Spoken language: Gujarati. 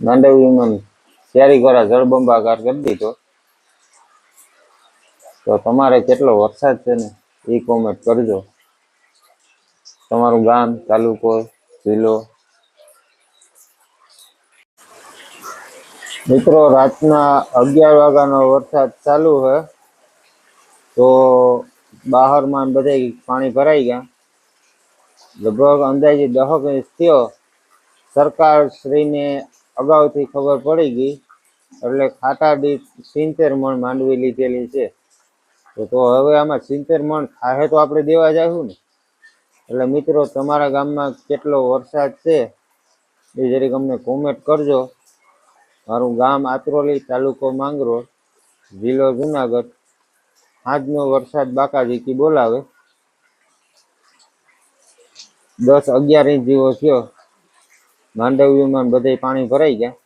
માંડવીમાં શેરી ઘોડા જળબંબાકાર કરી દીધો. તો તમારે કેટલો વરસાદ છે ને એ કોમેન્ટ કરજો. તમારું ગામ, તાલુકો, જિલ્લો. મિત્રો, રાતના 11 વાગ્યાનો વરસાદ ચાલુ છે. તો બહારમાં બધે પાણી ભરાઈ ગયા. લગભગ અંદાજે 10 ઇંચ થયો. સરકાર શ્રીને અગાઉથી ખબર પડી ગઈ, એટલે ખાતા દીઠ 70 મણ માંડવી લીધેલી છે. તો હવે આમાં 70 મણ ખાહે તો આપણે દેવા જાશું ને. એટલે મિત્રો, તમારા ગામમાં કેટલો વરસાદ છે એ જરીક અમને કોમેન્ટ કરજો. મારું ગામ આત્રોલી, તાલુકો માંગરોળ, જિલ્લો જુનાગઢ. આજનો વરસાદ બાકાજીકી બોલાવે. 10-11 ઇંચ જેવો થયો. માંડવીમાં બધે પાણી ભરાઈ ગયા.